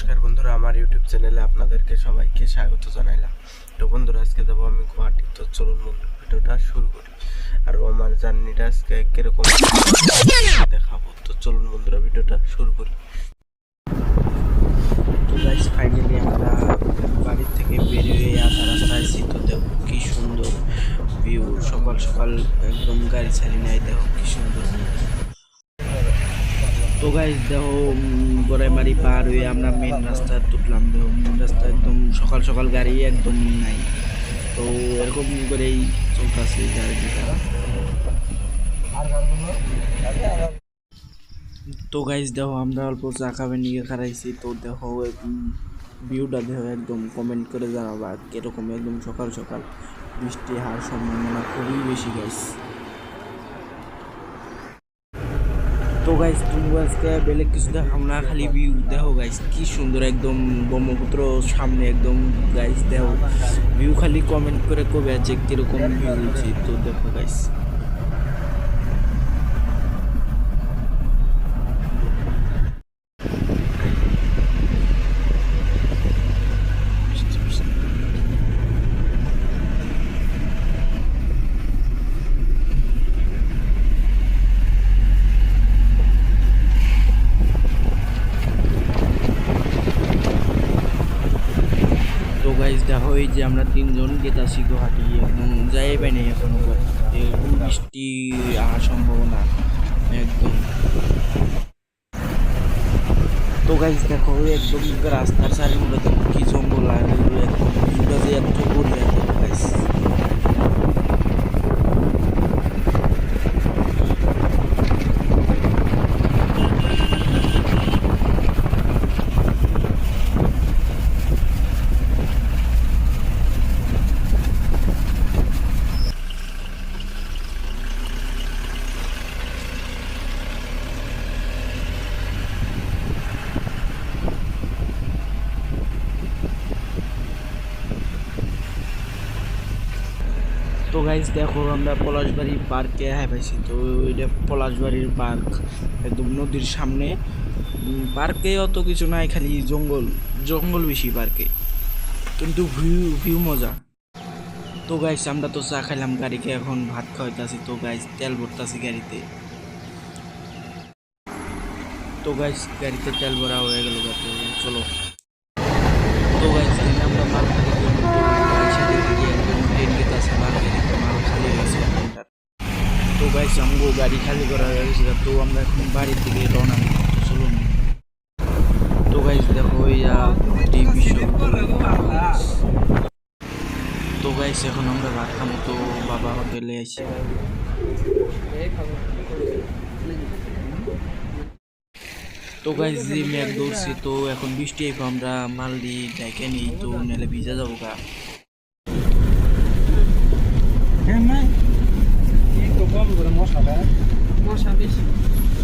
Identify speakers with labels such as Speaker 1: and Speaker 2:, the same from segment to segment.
Speaker 1: নমস্কার বন্ধুরা, আমার ইউটিউব চ্যানেলে আপনাদেরকে সবাইকে স্বাগত জানাইলাম। তো বন্ধুরা, আজকে যাবো আমি গুয়াহাটি। তো চলুন বন্ধু, ভিডিওটা শুরু করি। আর আমার জার্নিটা আজকে কিরকম দেখাবো। তো চলুন বন্ধুরা, ভিডিওটা শুরু করি। তো গাইস, ফাইনালি আমরা বাড়ি থেকে বেরিয়ে আসা রাস্তায় আছি। তো দেখো কি সুন্দর ভিউ, সকাল সকাল একদম গাড়ি ছাড়ি নাই, দেখো কি সুন্দর। তো গাইস দেখো, গড়াইমারি পার হয়ে আমরা মেন রাস্তা ঢুকলাম। দেখো মেন রাস্তা একদম সকাল সকাল গাড়ি একদম নাই। তো এরকম করেই চলতেছে গাড়িটা। তো গাইস দেখো, আমরা অল্প চা খাবে নিয়ে খারাইছি। তো দেখো ভিউটা দেখো, একদম কমেন্ট করে জানাবা কিরকম। একদম সকাল সকাল বৃষ্টি হওয়ার সম্ভাবনা খুবই বেশি গাইস। তো গাইস, তুমি আজকে বেলেগ কিছু দেখাম না, খালি ভিউ দেখো গাইস কি সুন্দর। একদম ব্রহ্মপুত্র সামনে একদম গাইস দেখো ভিউ। খালি কমেন্ট করে কবে আছে কিরকম ভিউ হচ্ছে। তো দেখো গাইস, তো গাইস দেখো এই যে আমরা তিনজন গেতাছি গুয়াহাটি, একদম যাই পাই নাই এখনো। বৃষ্টি আসার সম্ভাবনা একদম। তো গাইস দেখো, একদম রাস্তার চারিমুখে কি জঙ্গল, আর একদম ভিউটা যে এত বড়িয়া দেখো গাইস। তো গাইস দেখো, আমরা পলাশবাড়ি পার্কে পাইছি। তো এটা পলাশবাড়ির পার্ক, একদম নদীর সামনে। পার্কে অত কিছু নাই, খালি জঙ্গল জঙ্গল বেশি পার্কে, কিন্তু ভিউ ভিউ মজা। তো গাইস, আমরা তো চা খাইলাম, গাড়িকে এখন ভাত খাওয়াইতেছি। তো গাইস, তেল ভরতাছি গাড়িতে। তো গাইস, গাড়িতে তেল ভরা হয়ে গেল। তো চলো। তো গাইস, আমরা মার্কেটে ট্রেন গেতে আছে, মার্কেটে মাল খালি হয়েছে ট্রেনটার। তো গাইস, আমগো গাড়ি খালি করা হয়ে গেছে। তো আমরা এখন বাড়ির দিকে রওনা দিই। চলুন। তো গাইস দেখো, গুয়াহাটি বিশ্ববিদ্যালয়। তো গাইস, এখন আমরা ভাত খাবো। তো বাবা হোটেলে আছি। তো গাইস, যে ম্যাক দৌড়ছি। তো এখন বৃষ্টি আইব, আমরা মাল দিয়ে ডাইকে নিই, তো নাহলে ভিজা যাবো গা।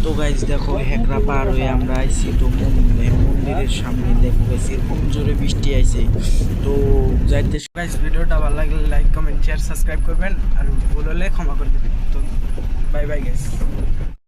Speaker 1: তো গাইস দেখো, হেকরা পার হয়ে আমরা আইছি। তো মন্দিরের সামনে দেখো গাইস, এরকম জোরে বৃষ্টি আইছে। তো যাইতে গাইস, ভিডিওটা ভালো লাগলে লাইক কমেন্ট শেয়ার সাবস্ক্রাইব করবেন, আর ভুল হলে ক্ষমা করে দেবেন। তো বাই বাই গাইস।